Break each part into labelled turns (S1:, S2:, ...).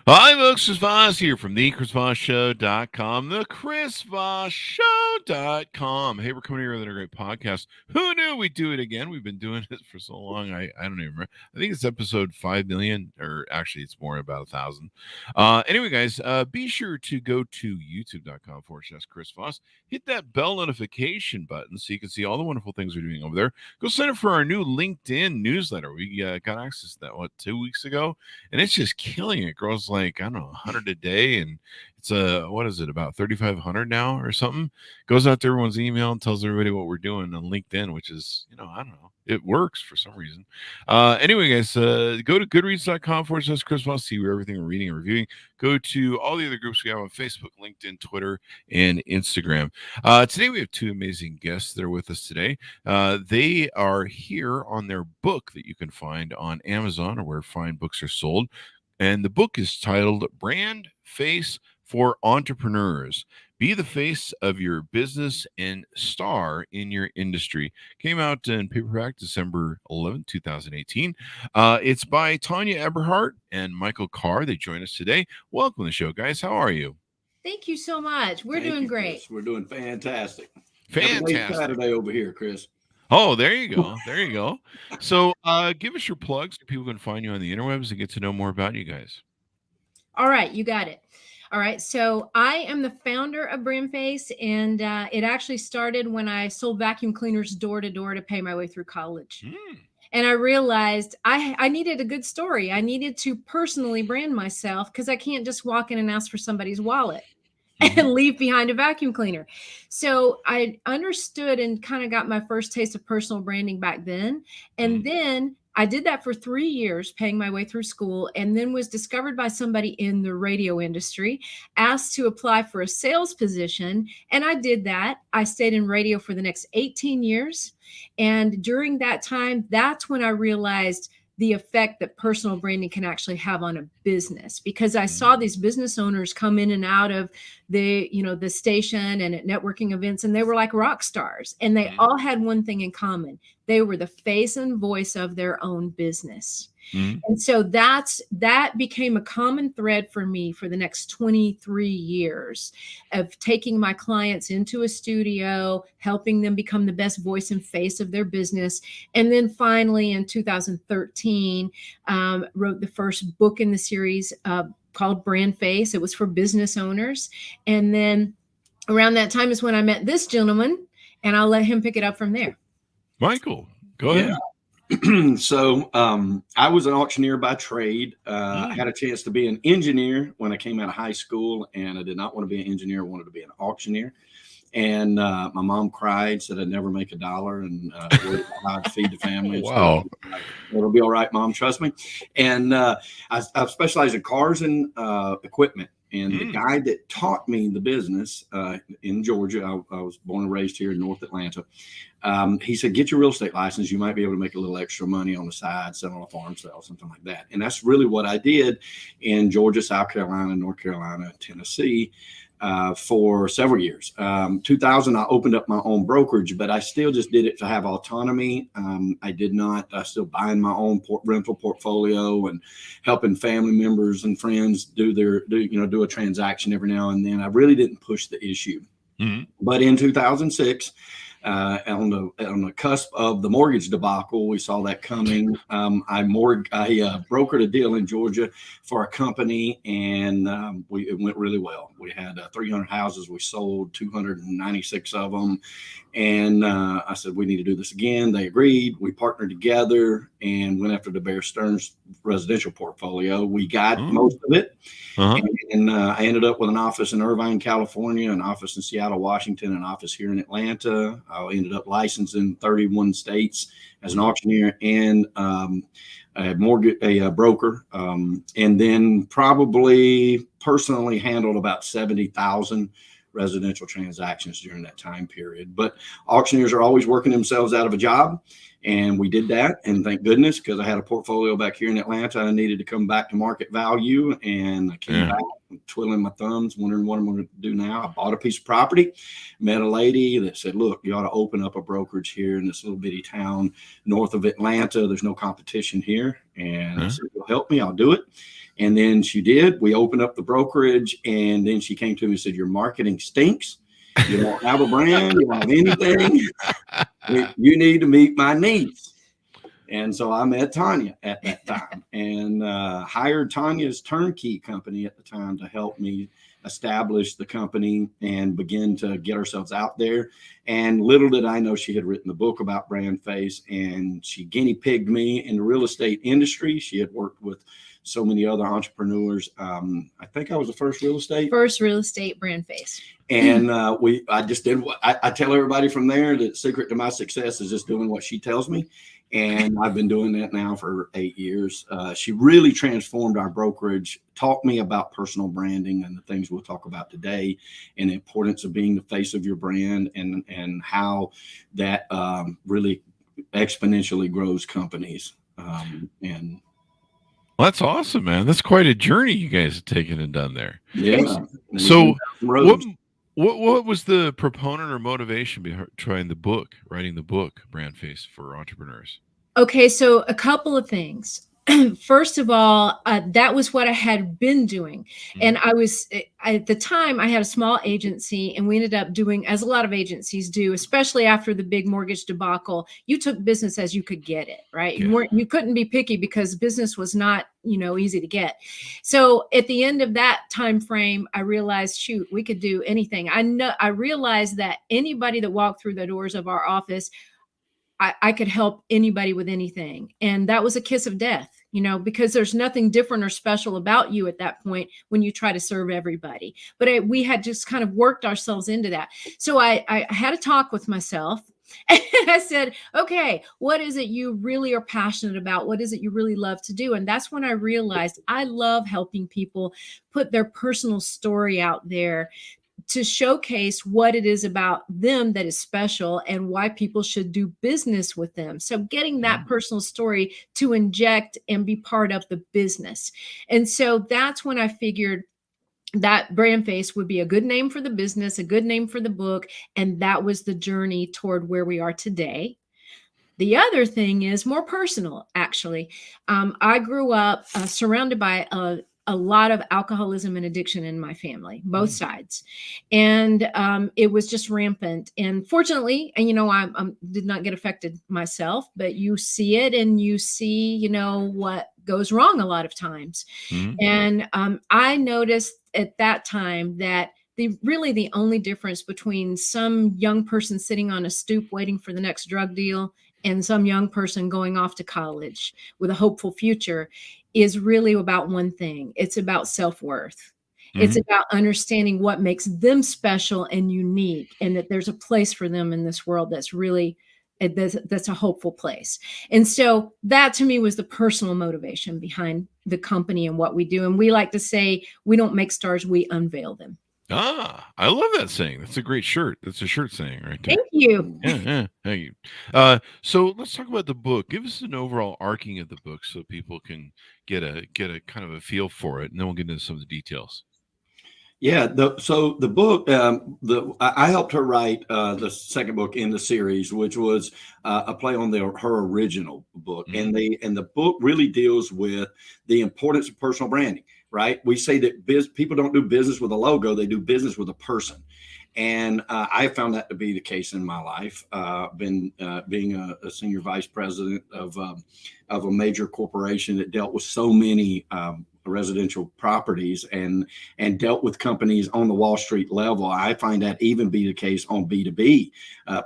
S1: Hi, folks. Chris Voss here from the ChrisVossShow.com, the ChrisVossShow.com. Hey, we're coming here with a great podcast. Who knew we'd do it again? We've been doing it for so long. I don't even remember. I think it's episode 5 million, or actually it's more, about 1,000. Anyway, guys, be sure to go to youtube.com/Chris Voss. Hit that bell notification button so you can see all the wonderful things we're doing over there. Go sign up for our new LinkedIn newsletter. We got access to that, 2 weeks ago? And it's just killing it. Girls like, I don't know, 100 a day, and it's what is it, about 3,500 now or something? Goes out to everyone's email and tells everybody what we're doing on LinkedIn, which is, I don't know, it works for some reason. Anyway, guys, go to goodreads.com/Chris Voss, see where everything we're reading and reviewing. Go to all the other groups we have on Facebook, LinkedIn, Twitter, and Instagram. Today we have two amazing guests that are with us today. They are here on their book that you can find on Amazon or where fine books are sold. And the book is titled BrandFace for Entrepreneurs. Be the face of your business and star in your industry. Came out in paperback December 11, 2018. It's by Tonya Eberhart and Michael Carr. They join us today. Welcome to the show, guys. How are you?
S2: Thank you so much. We're doing great.
S3: Chris. We're doing fantastic.
S1: Fantastic.
S3: Saturday over here, Chris.
S1: Oh, there you go. There you go. So give us your plugs so people can find you on the interwebs and get to know more about you guys.
S2: All right. You got it. All right. So I am the founder of BrandFace, and it actually started when I sold vacuum cleaners door to door to pay my way through college. And I realized I needed a good story. I needed to personally brand myself because I can't just walk in and ask for somebody's wallet and leave behind a vacuum cleaner. So I understood and kind of got my first taste of personal branding back then. And then I did that for 3 years, paying my way through school, and then was discovered by somebody in the radio industry, asked to apply for a sales position. And I did that. I stayed in radio for the next 18 years. And during that time, that's when I realized the effect that personal branding can actually have on a business, because I saw these business owners come in and out of the station and at networking events, and they were like rock stars, and they all had one thing in common. They were the face and voice of their own business. And so that became a common thread for me for the next 23 years of taking my clients into a studio, helping them become the best voice and face of their business. And then finally in 2013, wrote the first book in the series called BrandFace. It was for business owners. And then around that time is when I met this gentleman, and I'll let him pick it up from there.
S1: Michael, go ahead.
S3: So I was an auctioneer by trade. I had a chance to be an engineer when I came out of high school, and I did not want to be an engineer. I wanted to be an auctioneer. And my mom cried, said I'd never make $1, and I'd feed the family.
S1: Wow.
S3: So, it'll be all right, Mom. Trust me. And I specialized in cars and equipment. And the guy that taught me the business in Georgia, I was born and raised here in North Atlanta. He said, get your real estate license. You might be able to make a little extra money on the side, selling a farm sale, something like that. And that's really what I did in Georgia, South Carolina, North Carolina, Tennessee for several years. 2000, I opened up my own brokerage, but I still just did it to have autonomy. I did not, still buying my own rental portfolio and helping family members and friends do a transaction every now and then. I really didn't push the issue. But in 2006, on the cusp of the mortgage debacle, we saw that coming. I brokered a deal in Georgia for a company, and it went really well. We had 300 houses. We sold 296 of them. And I said, we need to do this again. They agreed. We partnered together and went after the Bear Stearns residential portfolio. We got most of it. And I ended up with an office in Irvine, California, an office in Seattle, Washington, an office here in Atlanta. I ended up licensed in 31 states as an auctioneer and a broker. And then probably personally handled about 70,000 residential transactions during that time period. But auctioneers are always working themselves out of a job. And we did that. And thank goodness, because I had a portfolio back here in Atlanta. I needed to come back to market value. And I came back twiddling my thumbs, wondering what I'm going to do now. I bought a piece of property, met a lady that said, look, you ought to open up a brokerage here in this little bitty town north of Atlanta. There's no competition here. And I said, you'll help me, I'll do it. And then she did. We opened up the brokerage, and then she came to me and said, "Your marketing stinks. You don't have a brand. You don't have anything. You need to meet my needs." And so I met Tonya at that time, and hired Tonya's turnkey company at the time to help me establish the company and begin to get ourselves out there. And little did I know she had written the book about BrandFace, and she guinea pigged me in the real estate industry. She had worked with so many other entrepreneurs. I think I was the first real estate
S2: BrandFace.
S3: And I just did what I tell everybody from there. The secret to my success is just doing what she tells me. And I've been doing that now for 8 years. She really transformed our brokerage, taught me about personal branding and the things we'll talk about today, and the importance of being the face of your brand, and how that really exponentially grows companies. And
S1: well, that's awesome, man. That's quite a journey you guys have taken and done there.
S3: yeah.
S1: So what was the proponent or motivation behind writing the book, BrandFace for Entrepreneurs?
S2: Okay, so a couple of things. First of all, that was what I had been doing. And at the time, I had a small agency, and we ended up doing, as a lot of agencies do, especially after the big mortgage debacle, you took business as you could get it, right?
S1: Yeah.
S2: You couldn't be picky because business was not, easy to get. So at the end of that time frame, I realized, shoot, we could do anything. I realized that anybody that walked through the doors of our office, I could help anybody with anything. And that was a kiss of death, because there's nothing different or special about you at that point when you try to serve everybody. But we had just kind of worked ourselves into that. So I had a talk with myself, and I said, okay, what is it you really are passionate about? What is it you really love to do? And that's when I realized I love helping people put their personal story out there to showcase what it is about them that is special and why people should do business with them. So getting that personal story to inject and be part of the business. And so that's when I figured that BrandFace would be a good name for the business, a good name for the book. And that was the journey toward where we are today. The other thing is more personal, actually. I grew up surrounded by a lot of alcoholism and addiction in my family, both sides. And it was just rampant. And fortunately, and I did not get affected myself, but you see it, and you see, what goes wrong a lot of times. And I noticed at that time that the only difference between some young person sitting on a stoop waiting for the next drug deal and some young person going off to college with a hopeful future is really about one thing. It's about self-worth. It's about understanding what makes them special and unique, and that there's a place for them in this world that's really, that's a hopeful place. And so that to me was the personal motivation behind the company and what we do. And we like to say, we don't make stars, we unveil them.
S1: I love that saying. That's a great shirt. That's a shirt saying right there.
S2: Thank you.
S1: Yeah, thank you. So let's talk about the book. Give us an overall arcing of the book so people can get a kind of a feel for it, and then we'll get into some of the details.
S3: Yeah. So the book, I helped her write the second book in the series, which was a play on her original book, and the book really deals with the importance of personal branding. Right? We say that people don't do business with a logo; they do business with a person. And I found that to be the case in my life. Being a senior vice president of a major corporation that dealt with so many residential properties and dealt with companies on the Wall Street level, I find that even be the case on B2B.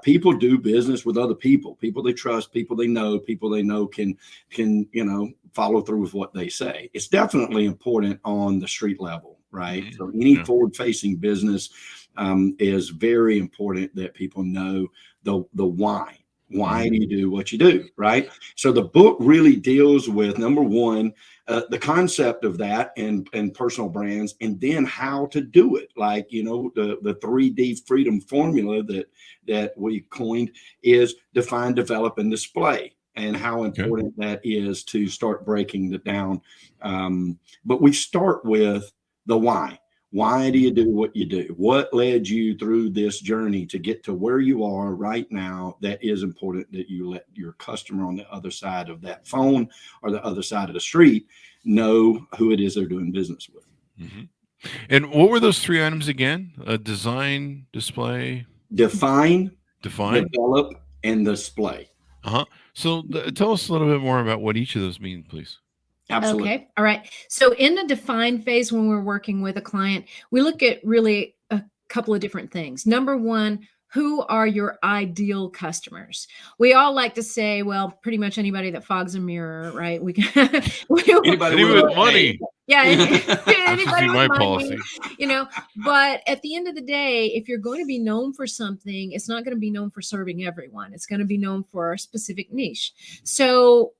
S3: People do business with other people they trust, people they know can follow through with what they say. It's definitely important on the street level, right? So any forward-facing business is very important that people know the why. Why do you do what you do, right? So the book really deals with, number one, the concept of that and personal brands, and then how to do it. Like, the 3D freedom formula that we coined is define, develop, and display, and how important that is to start breaking it down. But we start with the why. Why do you do what you do? What led you through this journey to get to where you are right now? That is important that you let your customer on the other side of that phone or the other side of the street know who it is they're doing business with.
S1: Mm-hmm. And what were those 3 items again? Design, display,
S3: define,
S1: define,
S3: develop, and display.
S1: So tell us a little bit more about what each of those mean, please.
S3: Absolutely.
S2: Okay. All right. So in the define phase, when we're working with a client, we look at really a couple of different things. Number one, who are your ideal customers? We all like to say, well, pretty much anybody that fogs a mirror, right? We can
S3: Anybody
S1: with money.
S2: Yeah,
S1: anybody with
S2: my
S1: money, policy.
S2: But at the end of the day, if you're going to be known for something, it's not going to be known for serving everyone. It's going to be known for a specific niche. So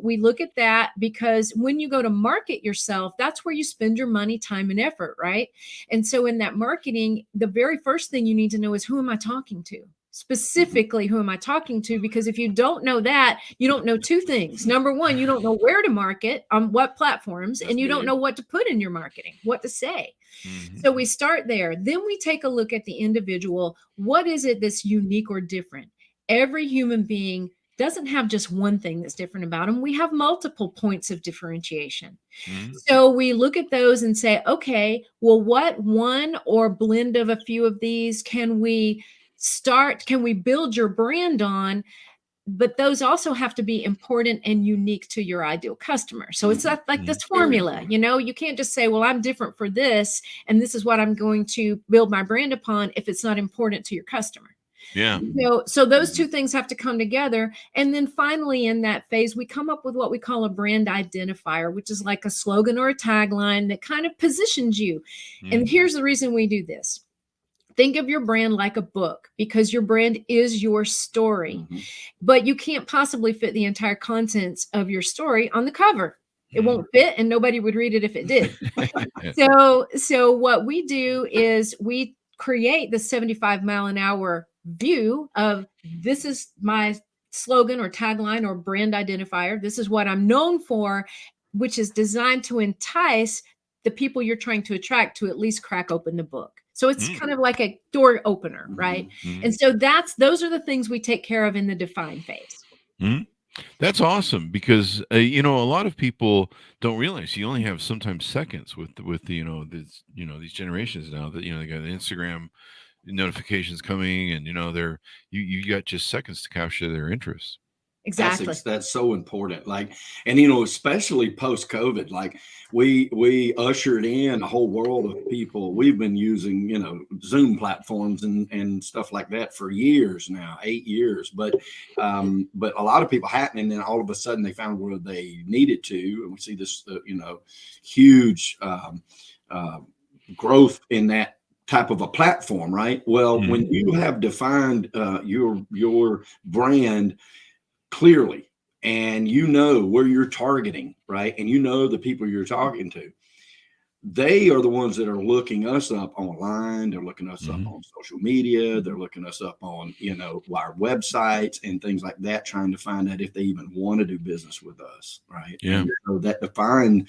S2: we look at that, because when you go to market yourself, that's where you spend your money, time, and effort, right? And so in that marketing, the very first thing you need to know is, who am I talking to? Specifically, who am I talking to? Because if you don't know that, you don't know 2 things. Number one, you don't know where to market, on what platforms, and you don't know what to put in your marketing, what to say. Mm-hmm. So we start there. Then we take a look at the individual. What is it that's unique or different? Every human being doesn't have just one thing that's different about them. We have multiple points of differentiation. Mm-hmm. So we look at those and say, okay, well, what one or blend of a few of these can we build your brand on? But those also have to be important and unique to your ideal customer. So it's like this formula, you can't just say, well, I'm different for this, and this is what I'm going to build my brand upon, if it's not important to your customer.
S1: Yeah.
S2: So those 2 things have to come together. And then finally, in that phase, we come up with what we call a brand identifier, which is like a slogan or a tagline that kind of positions you. Mm-hmm. And here's the reason we do this. Think of your brand like a book, because your brand is your story, mm-hmm. but you can't possibly fit the entire contents of your story on the cover. It won't fit, and nobody would read it if it did. So what we do is we create the 75 mile an hour view of, this is my slogan or tagline or brand identifier. This is what I'm known for, which is designed to entice the people you're trying to attract to at least crack open the book. So it's kind of like a door opener, right? Mm-hmm. And so those are the things we take care of in the define phase.
S1: Mm-hmm. That's awesome, because a lot of people don't realize you only have sometimes seconds with these generations now that they got the Instagram notifications coming, and you got just seconds to capture their interest.
S2: Exactly.
S3: That's so important. And especially post-COVID, we ushered in a whole world of people. We've been using, Zoom platforms and stuff like that for years now, 8 years. But a lot of people hadn't, and then all of a sudden they found where they needed to, and we see this, huge growth in that type of a platform, right? Well, mm-hmm. when you have defined your brand clearly, and where you're targeting, right? And the people you're talking to, they are the ones that are looking us up online. They're looking us mm-hmm. up on social media. They're looking us up on, our websites and things like that, trying to find out if they even want to do business with us, right?
S1: Yeah.
S3: And so that defined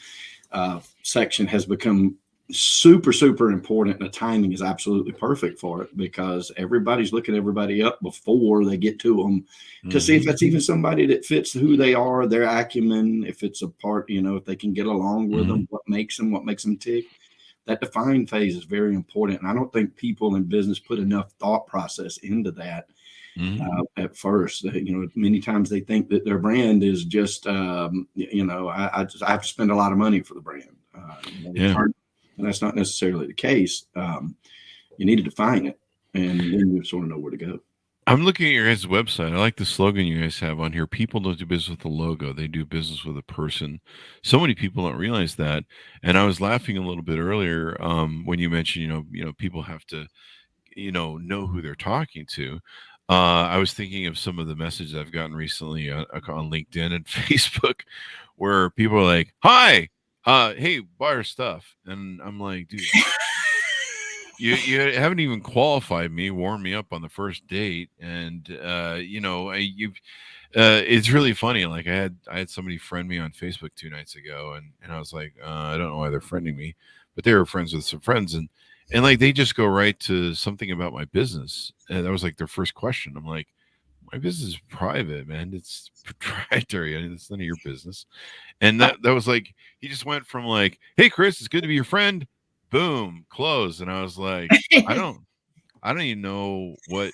S3: section has become super, super important. The timing is absolutely perfect for it, because everybody's looking everybody up before they get to them to mm-hmm. see if that's even somebody that fits who they are, their acumen, if it's a part, if they can get along with mm-hmm. them, what makes them tick. That define phase is very important. And I don't think people in business put enough thought process into that mm-hmm. At first. Many times they think that their brand is just, I have to spend a lot of money for the brand. And that's not necessarily the case. You need to define it, and then you sort of know where to go.
S1: I'm looking at your guys' website. I like the slogan you guys have on here. People don't do business with a logo. They do business with a person. So many people don't realize that. And I was laughing a little bit earlier when you mentioned, people have to, know who they're talking to. I was thinking of some of the messages I've gotten recently on LinkedIn and Facebook, where people are like, "Hi, hey, buy our stuff," and I'm like, dude, you haven't even qualified me, warmed me up on the first date, and it's really funny. Like I had somebody friend me on Facebook 2 nights ago, and I was like, I don't know why they're friending me, but they were friends with some friends, and like they just go right to something about my business, and that was like their first question. I'm like, my business is private, man. It's proprietary. It's none of your business. And that was like, he just went from like, hey, Chris, it's good to be your friend. Boom, close. And I was like, I don't even know what,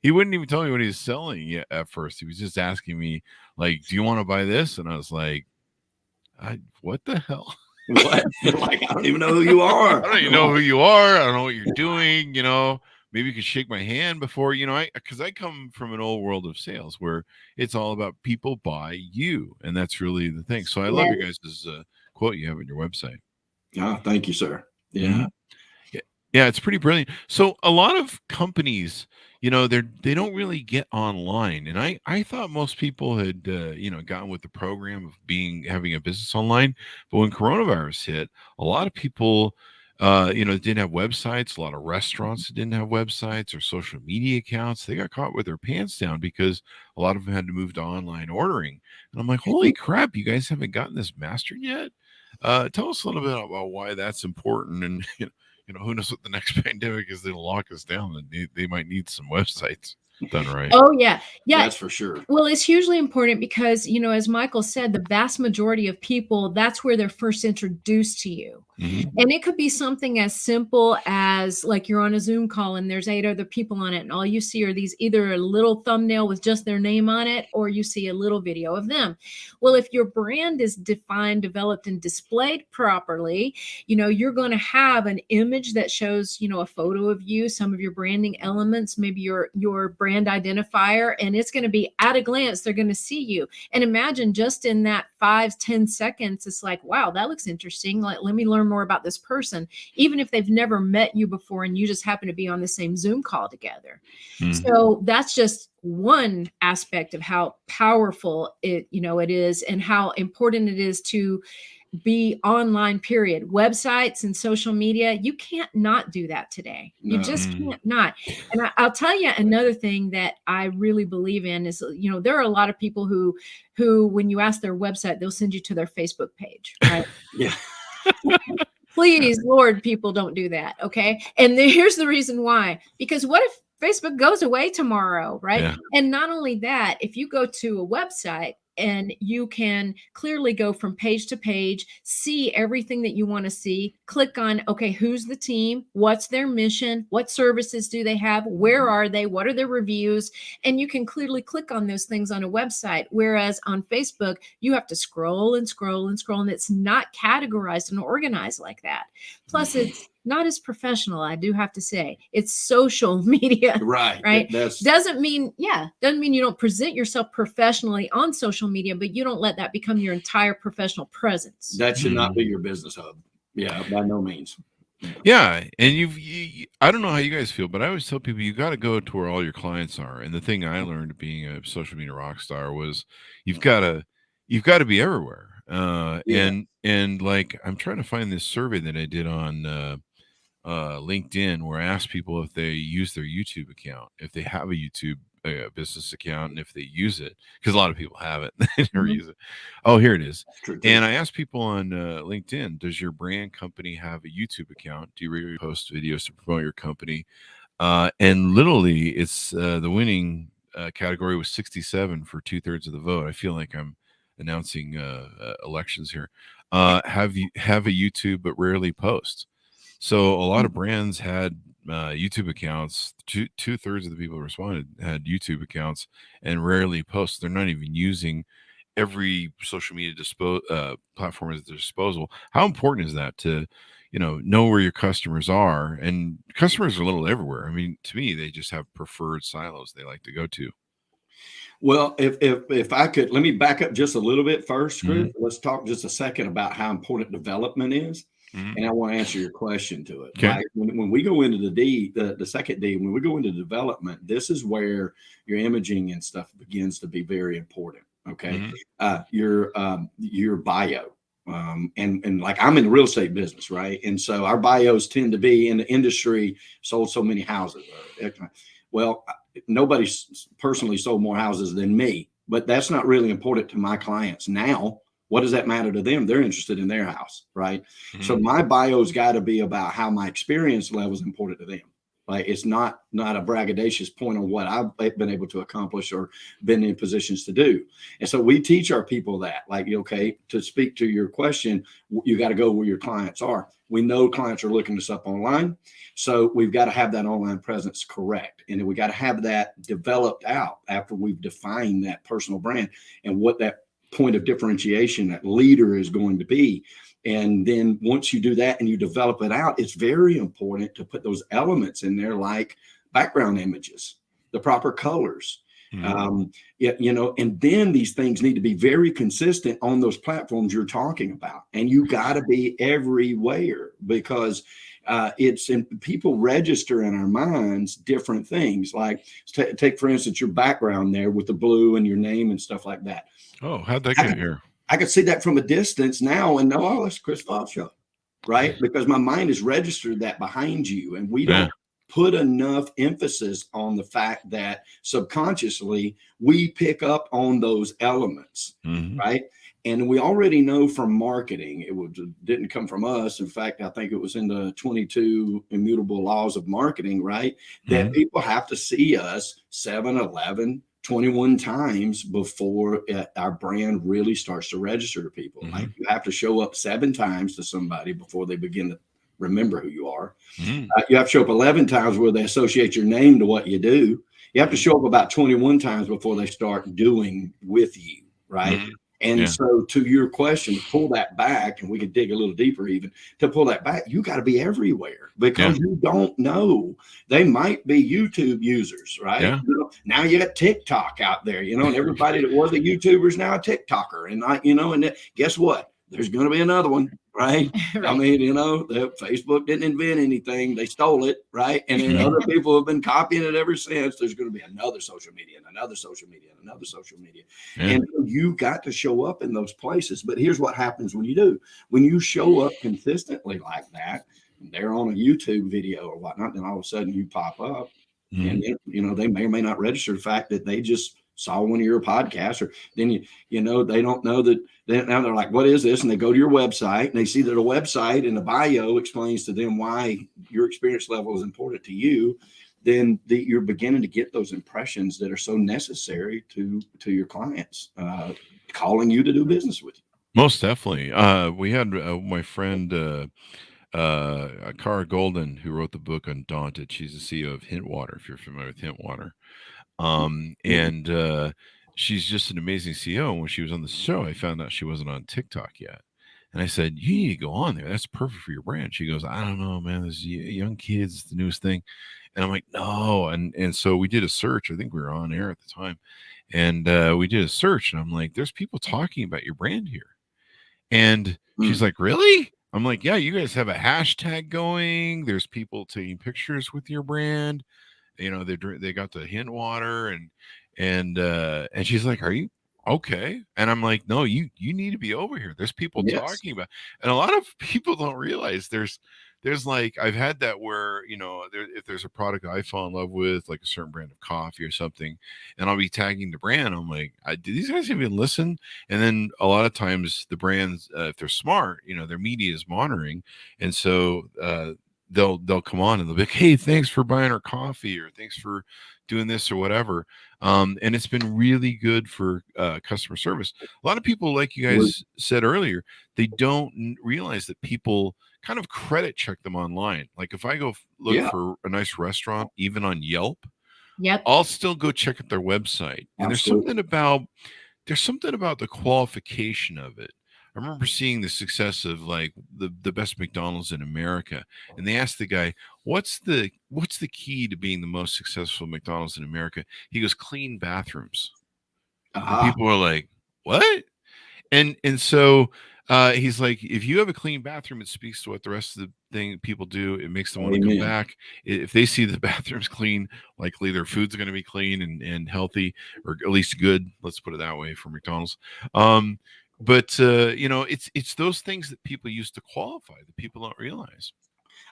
S1: he wouldn't even tell me what he was selling yet at first. He was just asking me, like, do you want to buy this? And I was like, what the hell?
S3: What? Like, I don't even know who you are.
S1: I don't even know who you are. I don't know what you're doing. Maybe you could shake my hand before, because I come from an old world of sales where it's all about people buy you. And that's really the thing. So I love your guys' quote you have on your website.
S3: Oh, thank you, sir. Yeah.
S1: Mm-hmm. Yeah, it's pretty brilliant. So a lot of companies, they don't really get online. And I thought most people had, gotten with the program of having a business online. But when coronavirus hit, a lot of people, didn't have websites. A lot of restaurants that didn't have websites or social media accounts. They got caught with their pants down because a lot of them had to move to online ordering. And I'm like, holy crap, you guys haven't gotten this mastered yet? Tell us a little bit about why that's important. And, who knows what the next pandemic is that'll lock us down, and they might need some websites done right.
S2: Oh, yeah. Yeah.
S3: That's for sure.
S2: Well, it's hugely important because, as Michael said, the vast majority of people, that's where they're first introduced to you. Mm-hmm. And it could be something as simple as like you're on a Zoom call and there's 8 other people on it. And all you see are these either a little thumbnail with just their name on it, or you see a little video of them. Well, if your brand is defined, developed, and displayed properly, you're going to have an image that shows, a photo of you, some of your branding elements, maybe your brand identifier, and it's going to be at a glance, they're going to see you. And imagine just in that 5-10 seconds, it's like, wow, that looks interesting. Like, let me learn more about this person, even if they've never met you before and you just happen to be on the same Zoom call together. Mm-hmm. So that's just one aspect of how powerful it is and how important it is to be online, period. Websites and social media, you can't not do that today. You just can't not. And I'll tell you another thing that I really believe in is, there are a lot of people who when you ask their website, they'll send you to their Facebook page, right?
S3: Yeah.
S2: Please, Lord, people don't do that. Okay. And here's the reason why, because what if Facebook goes away tomorrow, right? Yeah. And not only that, if you go to a website, and you can clearly go from page to page, see everything that you want to see, click on, okay, who's the team? What's their mission? What services do they have? Where are they? What are their reviews? And you can clearly click on those things on a website. Whereas on Facebook, you have to scroll and scroll and scroll, and it's not categorized and organized like that. Plus, it's not as professional, I do have to say. It's social media. Right. Doesn't mean you don't present yourself professionally on social media, but you don't let that become your entire professional presence.
S3: That should not be your business hub. Yeah, by no means.
S1: Yeah. And I don't know how you guys feel, but I always tell people you got to go to where all your clients are. And the thing I learned being a social media rock star was you've got to be everywhere. And like, I'm trying to find this survey that I did on LinkedIn, where I asked people if they use their YouTube account, if they have a YouTube business account, and if they use it, because a lot of people have it. They never use it. Oh, here it is. And I asked people on LinkedIn, does your brand company have a YouTube account? Do you regularly post videos to promote your company? And literally, it's the winning category was 67 for 2/3 of the vote. I feel like I'm announcing elections here. Have a YouTube but rarely post. So a lot of brands had YouTube accounts. 2/3 of the people who responded had YouTube accounts and rarely post. They're not even using every social media platform at their disposal. How important is that to, know where your customers are? And customers are a little everywhere. I mean, to me, they just have preferred silos they like to go to.
S3: Well, if I could, let me back up just a little bit first, Chris. Mm-hmm. Let's talk just a second about how important development is. Mm-hmm. And I want to answer your question to it.
S1: Okay.
S3: Right? When we go into the second D, when we go into development, this is where your imaging and stuff begins to be very important. Okay. Mm-hmm. Your bio. And like, I'm in the real estate business, right? And so our bios tend to be in the industry, sold so many houses. Well, nobody's personally sold more houses than me, but that's not really important to my clients now. What does that matter to them? They're interested in their house, right? Mm-hmm. So my bio's got to be about how my experience level is important to them. Like, it's not a braggadocious point on what I've been able to accomplish or been in positions to do. And so we teach our people that, like, okay, to speak to your question, you got to go where your clients are. We know clients are looking us up online. So we've got to have that online presence correct. And we got to have that developed out after we've defined that personal brand and what that point of differentiation, that leader, is going to be. And then once you do that and you develop it out, it's very important to put those elements in there, like background images, the proper colors, and then these things need to be very consistent on those platforms you're talking about. And you got to be everywhere, because people register in our minds different things. Like take, for instance, your background there with the blue and your name and stuff like that.
S1: Oh, how'd that get here?
S3: I could see that from a distance now and know, oh, it's Chris Voss Show, right? Because my mind has registered that behind you, and we don't put enough emphasis on the fact that subconsciously we pick up on those elements, right? And we already know from marketing, it didn't come from us. In fact, I think it was in the 22 Immutable Laws of Marketing, right? That people have to see us 7, 11, 21 times before our brand really starts to register to people. Like, you have to show up 7 times to somebody before they begin to remember who you are. You have to show up 11 times where they associate your name to what you do. You have to show up about 21 times before they start doing with you, right? And so to your question, pull that back, and we can dig a little deeper even. To pull that back, you got to be everywhere, because you don't know. They might be YouTube users, right? Now you got TikTok out there, and everybody that was a YouTuber is now a TikToker. And guess what? There's going to be another one, right? I mean, Facebook didn't invent anything. They stole it, right? And then other people have been copying it ever since. There's going to be another social media and another social media and another social media. And you got to show up in those places. But here's what happens when you do. When you show up consistently like that, they're on a YouTube video or whatnot, then all of a sudden you pop up. And, they may or may not register the fact that they just saw one of your podcasts, or then they don't know that. Now they're like, what is this? And they go to your website and they see that a website in the bio explains to them why your experience level is important to you. Then you're beginning to get those impressions that are so necessary to your clients calling you to do business with you.
S1: Most definitely. We had my friend Carr Golden, who wrote the book Undaunted. She's the CEO of Hintwater, if you're familiar with Hintwater. And she's just an amazing CEO. And when she was on the show, I found out she wasn't on TikTok yet. And I said, you need to go on there. That's perfect for your brand. She goes, I don't know, man. There's young kids, the newest thing. And I'm like, no. And so we did a search. I think we were on air at the time. And we did a search. And I'm like, there's people talking about your brand here. And she's like, really? I'm like, yeah, you guys have a hashtag going. There's people taking pictures with your brand. They got the Hintwater and she's like, are you okay? And I'm like, no, you need to be over here. There's people talking about, and a lot of people don't realize there's like, I've had that where, if there's a product I fall in love with, like a certain brand of coffee or something, and I'll be tagging the brand. I'm like, do these guys even listen? And then a lot of times the brands, if they're smart, their media is monitoring. And so, they'll come on and they'll be like, hey, thanks for buying our coffee, or thanks for doing this or whatever. And it's been really good for customer service. A lot of people, like you guys said earlier, they don't realize that people kind of credit check them online. Like if I go look for a nice restaurant, even on Yelp, I'll still go check out their website. And there's something about the qualification of it. I remember seeing the success of like the best McDonald's in America, and they asked the guy, "What's the key to being the most successful McDonald's in America?" He goes, "Clean bathrooms." People are like, "What?" And so he's like, "If you have a clean bathroom, it speaks to what the rest of the thing people do. It makes them want to come back. If they see the bathroom's clean, likely their food's going to be clean and healthy, or at least good. Let's put it that way for McDonald's." But it's those things that people use to qualify that people don't realize.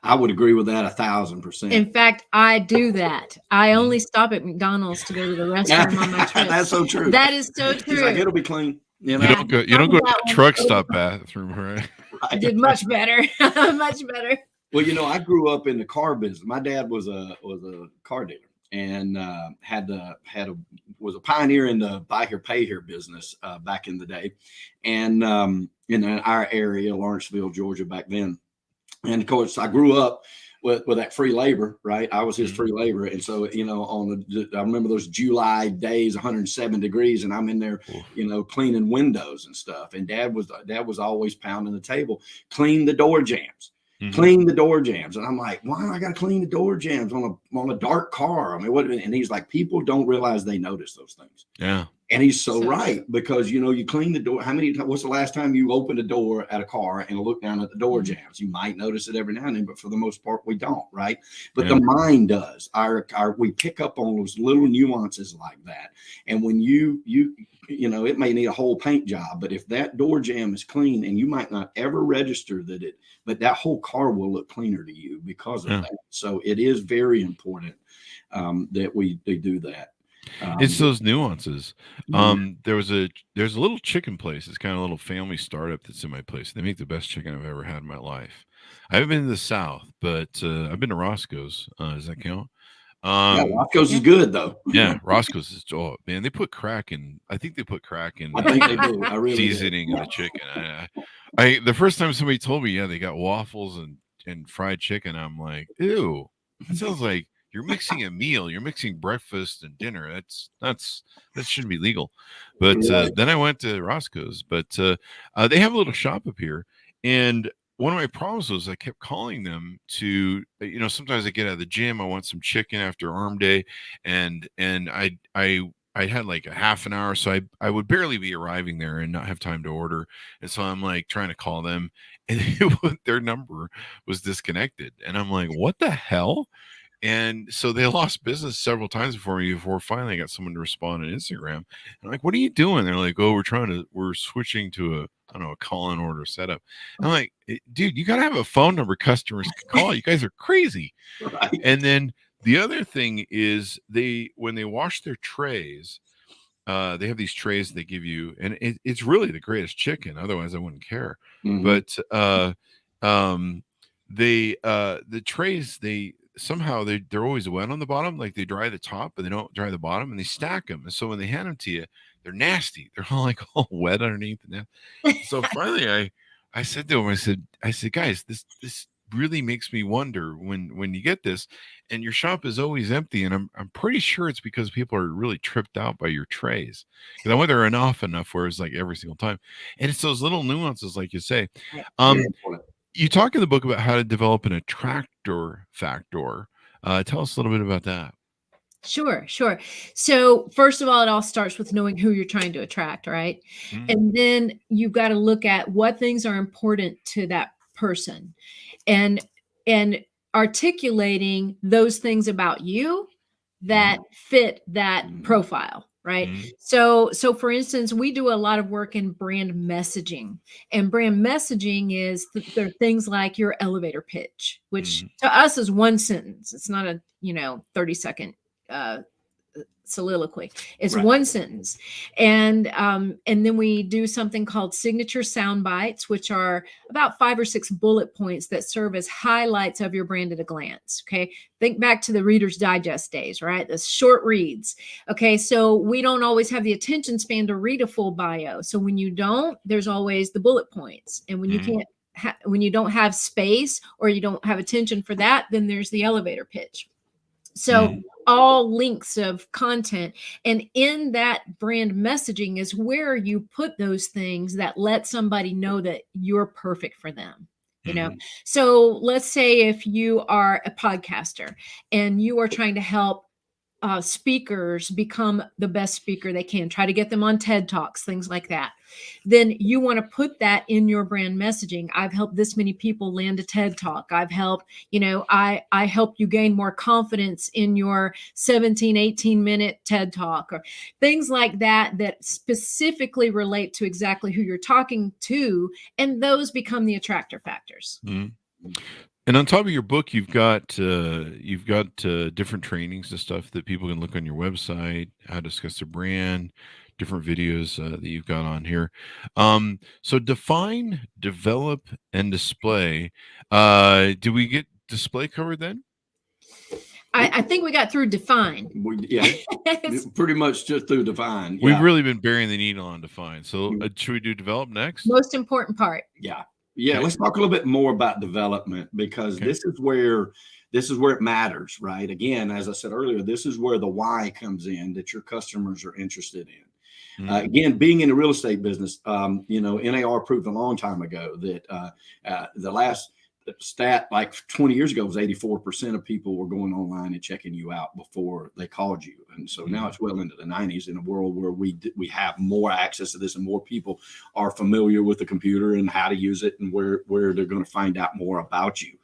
S3: I would agree with that 1,000%.
S2: In fact, I do that. I only stop at McDonald's to go to the restroom on my trip.
S3: That's so true.
S2: That is so true.
S3: He's like, it'll be clean.
S1: You don't go to the truck stop bathroom, right?
S2: I did much better. Much better.
S3: Well, I grew up in the car business. My dad was a car dealer and was a pioneer in the buy here, pay here business back in the day, and in our area, Lawrenceville, Georgia, back then. And of course, I grew up with that free labor, right? I was his free labor, and so I remember those July days, 107 degrees, and I'm in there, cleaning windows and stuff. And Dad was always pounding the table, clean the door jams. Clean the door jams. And I'm like, why do I got to clean the door jams on a dark car? I mean, what? And he's like, people don't realize they notice those things.
S1: Yeah.
S3: And he's so right, because, you clean the door. What's the last time you opened a door at a car and look down at the door jams? You might notice it every now and then, but for the most part, we don't, right? But the mind does. We pick up on those little nuances like that. And when it may need a whole paint job, but if that door jam is clean, and you might not ever register but that whole car will look cleaner to you because of that. So it is very important that they do that.
S1: It's those nuances. There's a little chicken place. It's kind of a little family startup that's in my place. They make the best chicken I've ever had in my life. I haven't been to the South, but I've been to Roscoe's. Does that count?
S3: Roscoe's is good though.
S1: Yeah, Roscoe's is man. They put crack in. I think they put crack in.
S3: I think they do. I really
S1: seasoning of the chicken. I the first time somebody told me, they got waffles and fried chicken. I'm like, ew. That sounds like you're mixing a meal. You're mixing breakfast and dinner. That shouldn't be legal. But then I went to Roscoe's. But they have a little shop up here, and one of my problems was I kept calling them to, sometimes I get out of the gym, I want some chicken after arm day, and I had like a half an hour, so I would barely be arriving there and not have time to order. And so I'm like trying to call them, and their number was disconnected. And I'm like, what the hell? And so they lost business several times before finally I got someone to respond on Instagram. And I'm like, what are you doing? They're like, oh, we're switching to a call-in order setup. And I'm like, dude, you got to have a phone number customers can call. You guys are crazy.
S3: Right.
S1: And then the other thing is when they wash their trays, they have these trays they give you, and it's really the greatest chicken. Otherwise I wouldn't care. But the trays, somehow they're always wet on the bottom. Like they dry the top, but they don't dry the bottom, and they stack them. And so when they hand them to you, they're nasty. They're all wet underneath. So finally I said to them, I said, guys, this really makes me wonder when you get this and your shop is always empty. And I'm pretty sure it's because people are really tripped out by your trays. Because I went there enough where it's like every single time. And it's those little nuances, like you say. You talk in the book about how to develop an attractor factor. Tell us a little bit about that.
S2: Sure. So first of all, it all starts with knowing who you're trying to attract, right? And then you've got to look at what things are important to that person and articulating those things about you that fit that profile. Right. So for instance, we do a lot of work in brand messaging, and brand messaging is there are things like your elevator pitch, which to us is one sentence. It's not a 30-second soliloquy. It's one sentence. And then we do something called signature sound bites, which are about 5 or 6 bullet points that serve as highlights of your brand at a glance. Okay. Think back to the Reader's Digest days, right? The short reads. Okay. So we don't always have the attention span to read a full bio. So when you don't, there's always the bullet points. And when you can't, when you don't have space or you don't have attention for that, then there's the elevator pitch. So all links of content, and in that brand messaging is where you put those things that let somebody know that you're perfect for them. So let's say if you are a podcaster and you are trying to help speakers become the best speaker they can, try to get them on TED Talks, things like that, then you want to put that in your brand messaging. I've helped this many people land a TED Talk. I've helped, I help you gain more confidence in your 17, 18-minute TED Talk, or things like that specifically relate to exactly who you're talking to. And those become the attractor factors.
S1: And on top of your book, you've got different trainings and stuff that people can look on your website, how to discuss their brand, different videos that you've got on here. So define, develop, and display. Do we get display covered then?
S2: I think we got through define.
S3: Pretty much just through define.
S1: We've really been burying the needle on define. So should we do develop next?
S2: Most important part.
S3: Yeah. Let's talk a little bit more about development, because this is where it matters, right? Again, as I said earlier, this is where the why comes in, that your customers are interested in. Again, being in the real estate business, NAR proved a long time ago that the last stat, like 20 years ago, was 84% of people were going online and checking you out before they called you. And so now it's well into the 90s in a world where we have more access to this, and more people are familiar with the computer and how to use it, and where they're going to find out more about you.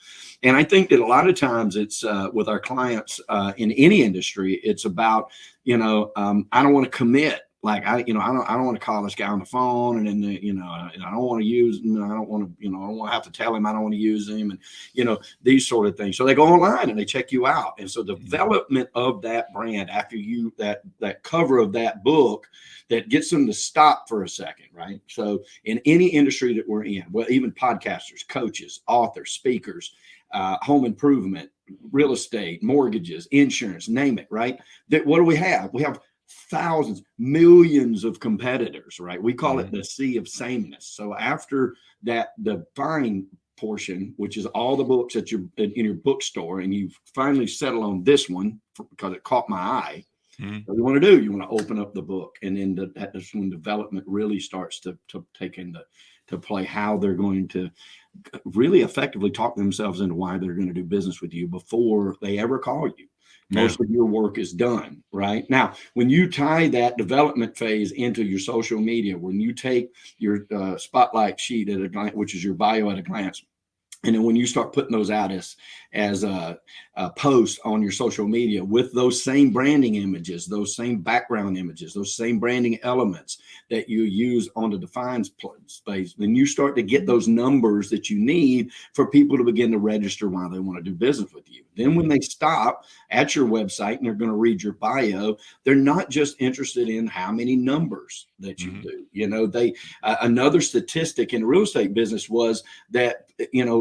S3: And I think that a lot of times it's with our clients in any industry, it's about, I don't want to commit. Like I don't want to call this guy on the phone, and then I don't want to use, I don't want to have to tell him I don't want to use him, and these sort of things. So they go online and they check you out, and so development of that brand after you that cover of that book that gets them to stop for a second, right? So in any industry that we're in, well, even podcasters, coaches, authors, speakers, home improvement, real estate, mortgages, insurance, name it, right? What do we have? We have thousands, millions of competitors, right? We call it the sea of sameness. So after that define portion, which is all the books that you're in your bookstore, and you finally settle on this one because it caught my eye. What you want to do, you want to open up the book, and then that's when development really starts to take into play, how they're going to really effectively talk themselves into why they're going to do business with you before they ever call you. Most of your work is done, right? Now, when you tie that development phase into your social media, when you take your spotlight sheet at a glance, which is your bio at a glance, and then when you start putting those out as a post on your social media with those same branding images, those same background images, those same branding elements that you use on the defined space, then you start to get those numbers that you need for people to begin to register why they want to do business with you. Then when they stop at your website and they're going to read your bio, they're not just interested in how many numbers that you do. Another statistic in the real estate business was that,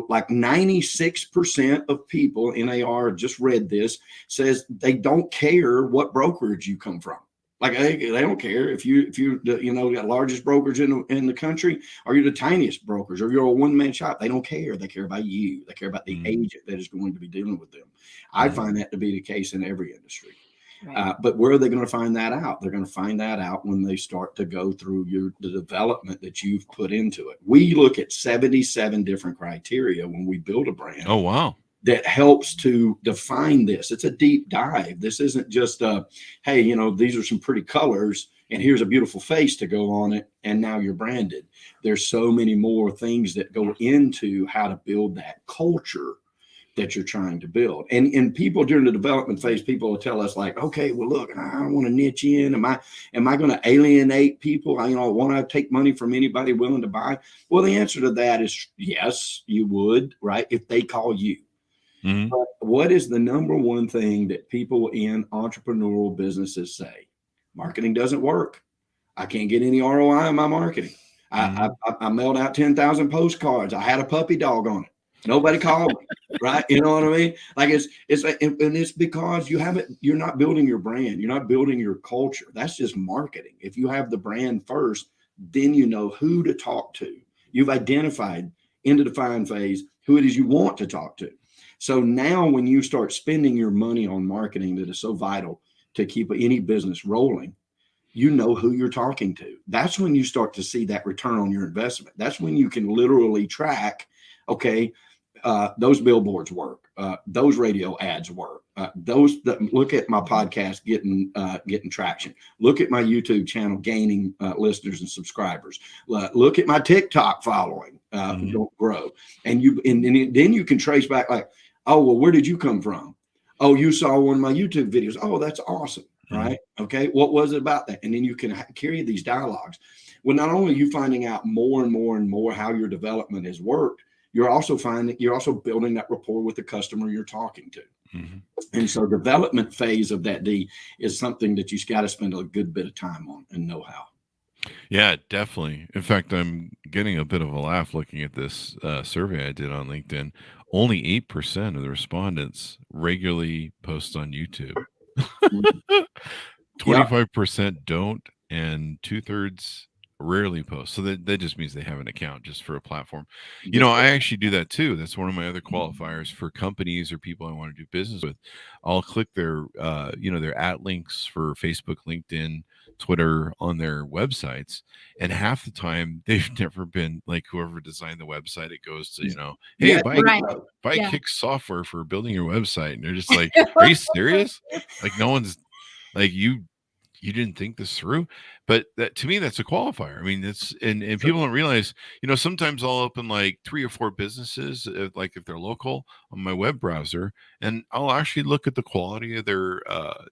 S3: like 96% of people, NAR just read this, says they don't care what brokerage you come from. Like they don't care if you got largest brokerage in the country, or you're the tiniest brokerage, or you're a one-man shop. They don't care. They care about you. They care about the agent that is going to be dealing with them. I find that to be the case in every industry. Right. But where are they going to find that out? They're going to find that out when they start to go through the development that you've put into it. We look at 77 different criteria when we build a brand.
S1: Oh, wow.
S3: That helps to define this. It's a deep dive. This isn't just hey, these are some pretty colors and here's a beautiful face to go on it, and now you're branded. There's so many more things that go into how to build that culture that you're trying to build. And people during the development phase, people will tell us like, okay, well, look, I don't want to niche in. Am I going to alienate people? I want to take money from anybody willing to buy? Well, the answer to that is yes, you would, right? If they call you. But what is the number one thing that people in entrepreneurial businesses say? Marketing doesn't work. I can't get any ROI on my marketing. I mailed out 10,000 postcards. I had a puppy dog on it. Nobody called me, right? You know what I mean? Like it's because you're not building your brand. You're not building your culture. That's just marketing. If you have the brand first, then you know who to talk to. You've identified in the define phase who it is you want to talk to. So now when you start spending your money on marketing that is so vital to keep any business rolling, you know who you're talking to. That's when you start to see that return on your investment. That's when you can literally track, okay, those billboards work. Those radio ads work. Look at my podcast getting traction. Look at my YouTube channel gaining listeners and subscribers. Look at my TikTok following grow. And then you can trace back like, oh, well, where did you come from? Oh, you saw one of my YouTube videos. Oh, that's awesome. Right. Okay. What was it about that? And then you can carry these dialogues. Well, not only are you finding out more and more and more how your development has worked, you're also building that rapport with the customer you're talking to.
S1: Mm-hmm.
S3: And so development phase of that D is something that you got to spend a good bit of time on and know how.
S1: Yeah, definitely. In fact, I'm getting a bit of a laugh looking at this survey I did on LinkedIn. Only 8% of the respondents regularly post on YouTube. 25% don't, and 2/3 rarely post. So that just means they have an account just for a platform. You know, I actually do that too. That's one of my other qualifiers for companies or people I want to do business with. I'll click their their @ links for Facebook, LinkedIn, Twitter on their websites, and half the time they've never been like whoever designed the website. It goes to, hey,
S3: Yeah,
S1: buy
S2: Yeah.
S1: Kick software for building your website, and they're just like, are you serious? Like no one's like you didn't think this through. But that, to me, that's a qualifier. I mean, it's and people don't realize, sometimes I'll open like 3 or 4 businesses, like if they're local, on my web browser, and I'll actually look at the quality of their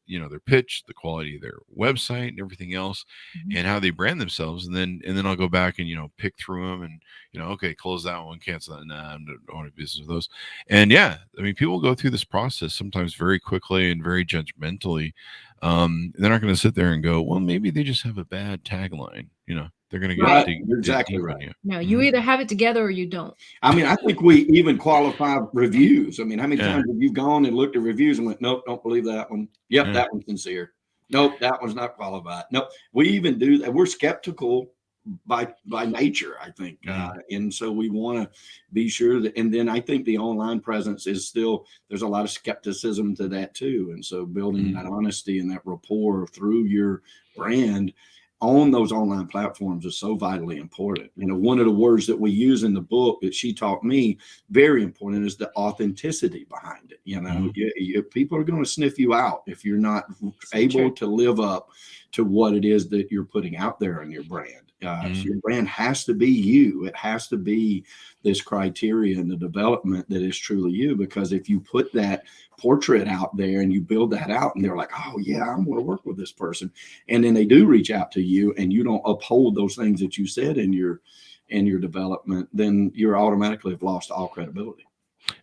S1: their pitch, the quality of their website and everything else, and how they brand themselves, and then I'll go back and pick through them, and okay, close that one, cancel that. Nah, I don't want to do business with those. And yeah, I mean, people go through this process sometimes very quickly and very judgmentally. They're not going to sit there and go, well, maybe they just have a bad tagline. They're going to get
S3: You're exactly right.
S1: on you.
S2: No, you either have it together or you don't.
S3: I mean, I think we even qualify reviews. I mean, how many times have you gone and looked at reviews and went, nope, don't believe that one. Yep, that one's sincere. Nope, that one's not qualified. Nope, we even do that. We're skeptical by nature, I think. And so we want to be sure that, and then I think the online presence is still, there's a lot of skepticism to that too. And so building that honesty and that rapport through your brand on those online platforms is so vitally important. One of the words that we use in the book that she taught me, very important, is the authenticity behind it. People are going to sniff you out if you're not able to live up to what it is that you're putting out there in your brand. So your brand has to be you. It has to be this criteria and the development that is truly you, because if you put that portrait out there and you build that out and they're like, oh yeah, I'm going to work with this person, and then they do reach out to you and you don't uphold those things that you said in your development, then you're automatically have lost all credibility.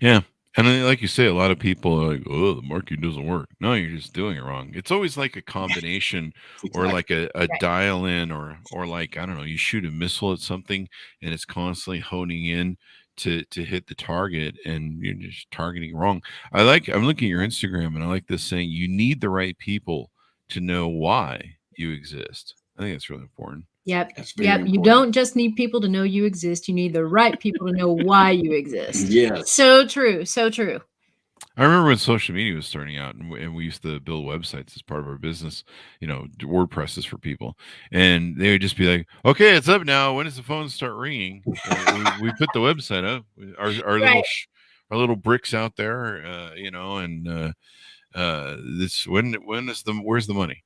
S1: Yeah. And then, like you say, a lot of people are like, oh, the marketing doesn't work. No, you're just doing it wrong. It's always like a combination or like a dial in or like, I don't know, you shoot a missile at something and it's constantly honing in to hit the target and you're just targeting wrong. I'm looking at your Instagram and I like this saying, you need the right people to know why you exist. I think that's really important.
S2: Yep.
S3: Important.
S2: You don't just need people to know you exist. You need the right people to know why you exist.
S3: Yes.
S2: So true. So true.
S1: I remember when social media was starting out and we used to build websites as part of our business, WordPresses for people. And they would just be like, okay, it's up now. When does the phone start ringing? we put the website up, our little bricks out there, and this, where's the money?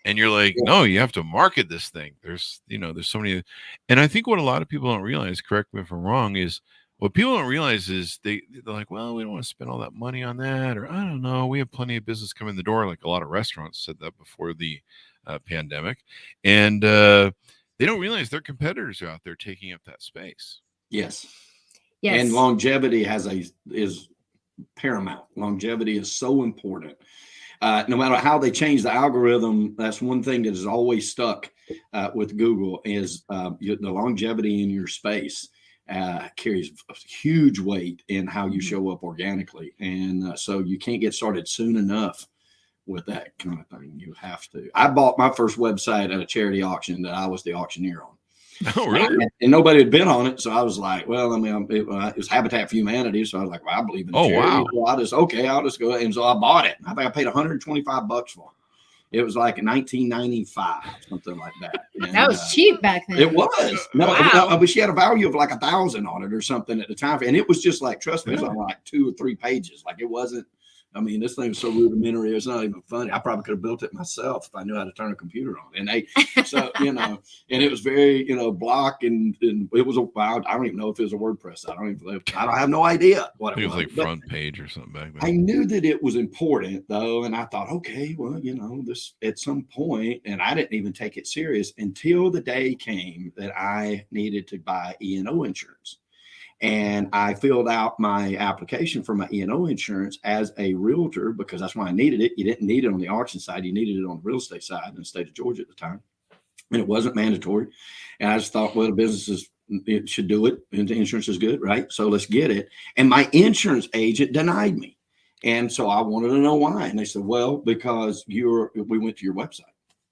S1: And you're like, no, you have to market this thing. There's so many. And I think what a lot of people don't realize, correct me if I'm wrong, is what people don't realize is they're like, well, we don't want to spend all that money on that. Or I don't know, we have plenty of business come in the door. Like a lot of restaurants said that before the pandemic. And they don't realize their competitors are out there taking up that space.
S3: Yes. And longevity is paramount. Longevity is so important. No matter how they change the algorithm, that's one thing that is always stuck with Google is the longevity in your space carries a huge weight in how you show up organically. And so you can't get started soon enough with that kind of thing. You have to. I bought my first website at a charity auction that I was the auctioneer on.
S1: Oh, really?
S3: And nobody had been on it. So I was like, well, I mean, it was Habitat for Humanity. So I was like, well, I believe in charity.
S1: Wow.
S3: So I'll just go ahead. And so I bought it. I think I paid $125 for it. It was like $19.95, something like that. And,
S2: that was cheap back then.
S3: It was. No, but she had a value of like $1,000 on it or something at the time. And it was just like, trust me, it was on like 2 or 3 pages. Like it wasn't. I mean, this thing was so rudimentary. It's not even funny. I probably could have built it myself if I knew how to turn a computer on. And and it was very, block and it was I don't even know if it was a WordPress. I have no idea what it was.
S1: It was like front page or something back then.
S3: I knew that it was important though. And I thought, okay, well, this at some point, and I didn't even take it serious until the day came that I needed to buy E&O insurance. And I filled out my application for my E&O insurance as a realtor because that's why I needed it. You didn't need it on the auction side. You needed it on the real estate side in the state of Georgia at the time. And it wasn't mandatory. And I just thought, well, the businesses, it should do it. And the insurance is good, right? So let's get it. And my insurance agent denied me. And so I wanted to know why. And they said, well, because we went to your website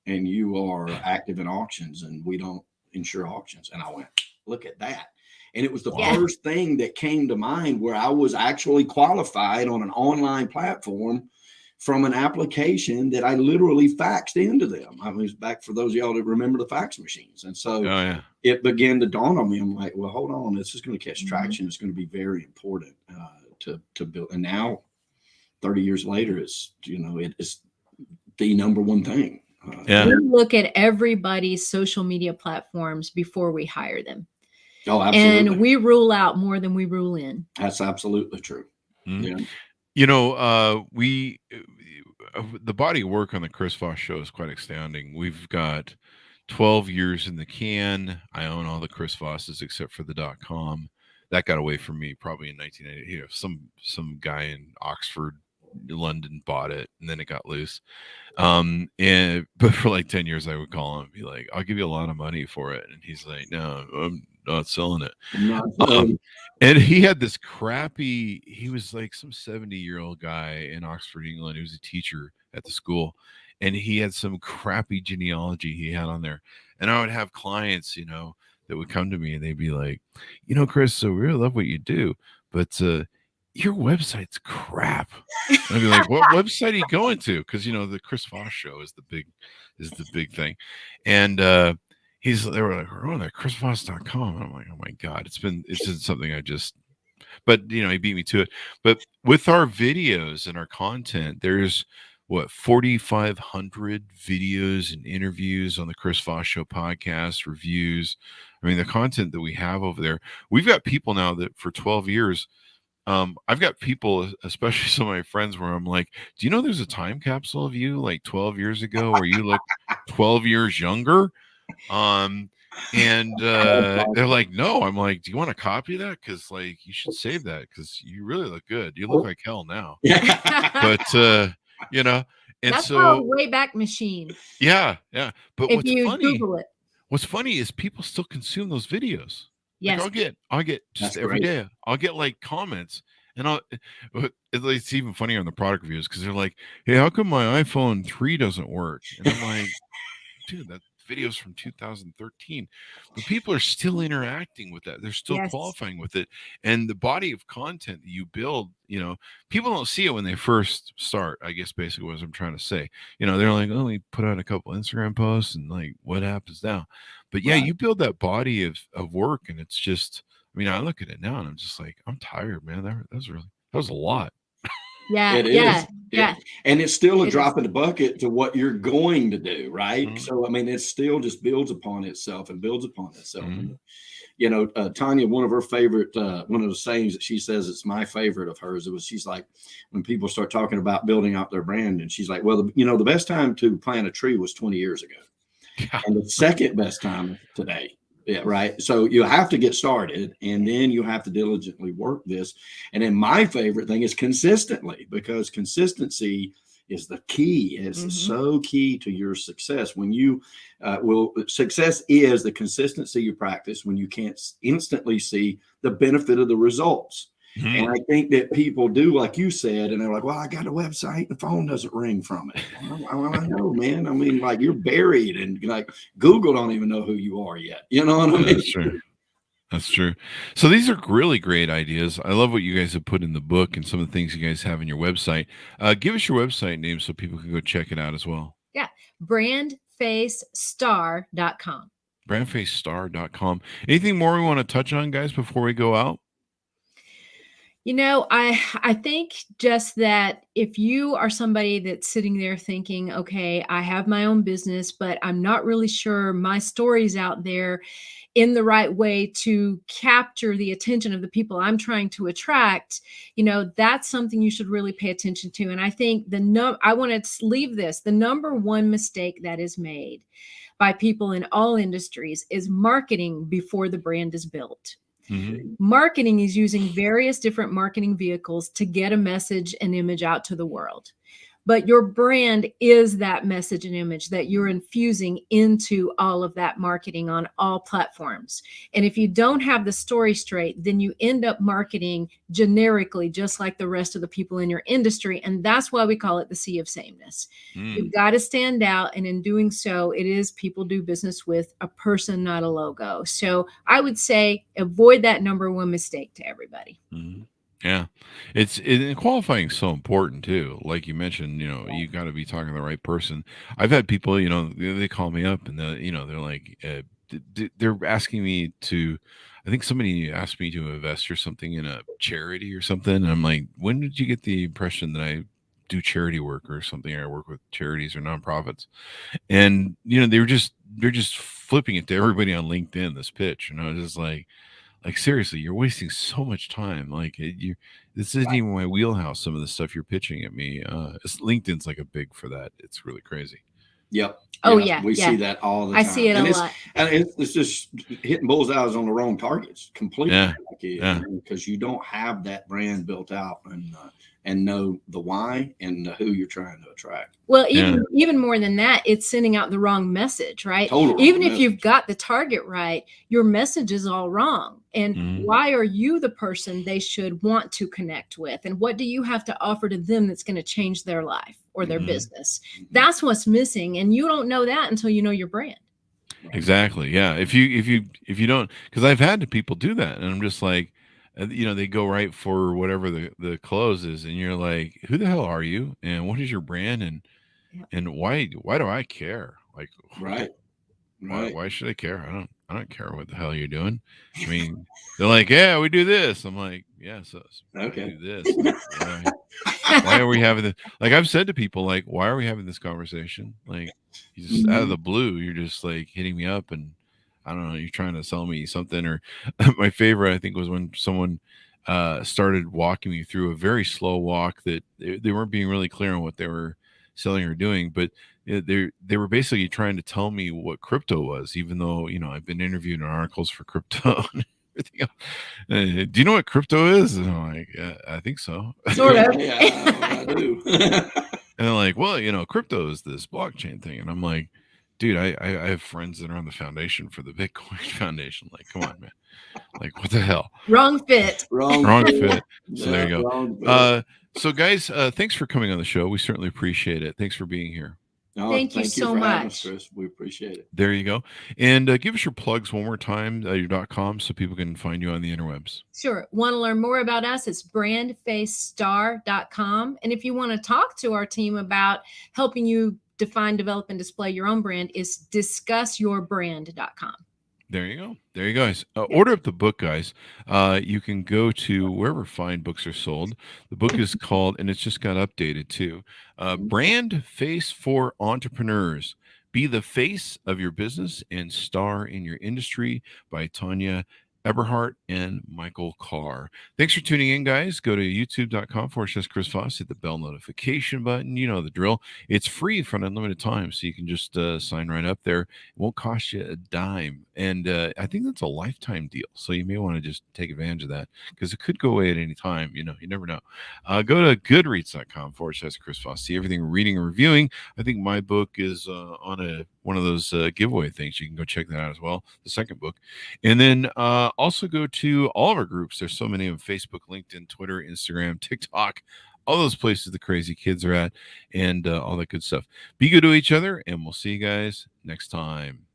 S3: and you are active in auctions and we don't insure auctions. And I went, look at that. And it was the first thing that came to mind where I was actually qualified on an online platform from an application that I literally faxed into them. I was back for those of y'all that remember the fax machines. And so it began to dawn on me. I'm like, well, hold on, this is going to catch traction. It's going to be very important to build. And now 30 years later, it's, it's the number one thing.
S2: We look at everybody's social media platforms before we hire them.
S3: Oh, absolutely.
S2: And we rule out more than we rule in.
S3: That's absolutely true.
S1: Mm-hmm. The body of work on the Chris Voss Show is quite astounding. We've got 12 years in the can. I own all the Chris Vosses except for the .com. That got away from me probably in 1980. Some guy in Oxford, London bought it and then it got loose. But for like 10 years I would call him and be like, I'll give you a lot of money for it. And he's like, no, I'm not selling it. And he had this he was like some 70-year-old guy in Oxford, England. He was a teacher at the school. And he had some crappy genealogy he had on there. And I would have clients, that would come to me and they'd be like, Chris, so we really love what you do, but your website's crap. And I'd be like, what website are you going to? Because the Chris Voss Show is the big thing. And they were like, oh, that chrisvoss.com. And I'm like, oh my God, it's been something but he beat me to it. But with our videos and our content, there's 4,500 videos and interviews on the Chris Voss Show podcast, reviews. I mean, the content that we have over there, we've got people now that for 12 years, I've got people, especially some of my friends, where I'm like, do you know there's a time capsule of you like 12 years ago where you look 12 years younger? And they're like, no. I'm like, do you want a copy of that? Because like you should save that because you really look good. You look like hell now. But and
S2: that's
S1: so
S2: a Wayback Machine.
S1: Yeah. But
S2: if you Google it,
S1: what's funny is people still consume those videos.
S2: Yes.
S1: Like I'll get just every day. I'll get like comments, and it's even funnier on the product reviews because they're like, "Hey, how come my iPhone 3 doesn't work?" And I'm like, "Dude, that video's from 2013." But people are still interacting with that. They're still qualifying with it, and the body of content that you build, people don't see it when they first start. I guess basically what I'm trying to say. They're like, "Oh, we put out a couple Instagram posts, and like, what happens now?" But yeah, you build that body of work, and it's just, I look at it now and I'm just like, I'm tired, man. That was a lot.
S2: Yeah.
S3: It is. Yeah. And it's still a drop in the bucket to what you're going to do. Right. Mm-hmm. So, it still just builds upon itself. Mm-hmm. Tonya, one of her favorite, one of the sayings that she says, it's my favorite of hers. She's like, when people start talking about building out their brand, and she's like, well, the best time to plant a tree was 20 years ago. And the second best time today. Yeah, right. So you have to get started and then you have to diligently work this. And then my favorite thing is consistently, because consistency is the key. It's so key to your success. When you success is the consistency you practice when you can't instantly see the benefit of the results. Mm-hmm. And I think that people do, like you said, and they're like, well, I got a website, the phone doesn't ring from it. Well, I know, man. Like you're buried and like Google don't even know who you are yet. You know what I mean?
S1: That's true. So these are really great ideas. I love what you guys have put in the book and some of the things you guys have in your website. Give us your website name so people can go check it out as well.
S2: Yeah. BrandFaceStar.com.
S1: BrandFaceStar.com. Anything more we want to touch on, guys, before we go out?
S2: I think just that if you are somebody that's sitting there thinking, okay, I have my own business, but I'm not really sure my story's out there in the right way to capture the attention of the people I'm trying to attract, that's something you should really pay attention to. And I think I want to leave this, the number one mistake that is made by people in all industries is marketing before the brand is built. Marketing is using various different marketing vehicles to get a message and image out to the world. But your brand is that message and image that you're infusing into all of that marketing on all platforms. And if you don't have the story straight, then you end up marketing generically, just like the rest of the people in your industry. And that's why we call it the sea of sameness. You've got to stand out. And in doing so, it is people do business with a person, not a logo. So I would say avoid that number one mistake to everybody.
S1: Yeah, qualifying is so important too. Like you mentioned, you got to be talking to the right person. I've had people, they call me up and they're like, they're asking me to. I think somebody asked me to invest or something in a charity or something. And I'm like, when did you get the impression that I do charity work or something? I work with charities or nonprofits, and they're just flipping it to everybody on LinkedIn. This pitch, and I was just like seriously, you're wasting so much time. Like this isn't even my wheelhouse. Some of the stuff you're pitching at me, LinkedIn's like a big for that. It's really crazy.
S3: Yep.
S2: Oh yeah,
S3: we see that all the time.
S2: I see it a lot.
S3: And it's just hitting bullseyes on the wrong targets completely. Because you don't have that brand built out and know the why and who you're trying to attract.
S2: Well, even more than that, it's sending out the wrong message, right?
S3: Totally
S2: even if you've got the target right, your message is all wrong. And why are you the person they should want to connect with? And what do you have to offer to them that's going to change their life or their business? That's what's missing. And you don't know that until you know your brand.
S1: Exactly. Yeah. If you don't, because I've had people do that, and I'm just like, they go right for whatever the close is, and you're like, who the hell are you, and what is your brand, and why do I care? Like, why should I care? I don't care what the hell you're doing. I mean, they're like, yeah, we do this. I'm like, yeah, so
S3: okay,
S1: do this. Why are we having this? Like, I've said to people, like, why are we having this conversation? Like, you just out of the blue, you're just like hitting me up, and I don't know, you're trying to sell me something. Or my favorite, I think, was when someone started walking me through a very slow walk that they weren't being really clear on what they were selling or doing, but they were basically trying to tell me what crypto was, even though I've been interviewed in articles for crypto and everything else. Do you know what crypto is? And I'm like, yeah, I think so.
S2: Sort of.
S3: Yeah, I do.
S1: And they're like, well, crypto is this blockchain thing, and I'm like, dude, I have friends that are on the foundation for the Bitcoin Foundation. Like, come on, man. Like, what the hell?
S2: Wrong fit.
S1: Wrong fit. So there you go. So guys, thanks for coming on the show. We certainly appreciate it. Thanks for being here.
S2: Thank you so much,
S3: us, Chris. We appreciate it.
S1: There you go. And give us your plugs one more time, your .com, so people can find you on the interwebs.
S2: Sure. Want to learn more about us? It's BrandFaceStar.com. And if you want to talk to our team about helping you define, develop, and display your own brand, is DiscussYourBrand.com.
S1: There you go. There you guys. Order up the book, guys. You can go to wherever fine books are sold. The book is called, and it's just got updated too, BrandFace for Entrepreneurs. Be the face of your business and star in your industry, by Tonya, Eberhart, and Michael Carr. Thanks for tuning in, guys. Go to youtube.com/Chris Voss. Hit the bell notification button. You know the drill. It's free for an unlimited time, so you can just sign right up there. It won't cost you a dime. And I think that's a lifetime deal. So you may want to just take advantage of that, because it could go away at any time. You never know. Go to goodreads.com/Chris Voss. See everything reading and reviewing. I think my book is on one of those giveaway things. You can go check that out as well, the second book. And then also go to all of our groups. There's so many of them: Facebook, LinkedIn, Twitter, Instagram, TikTok, all those places the crazy kids are at, and all that good stuff. Be good to each other, and we'll see you guys next time.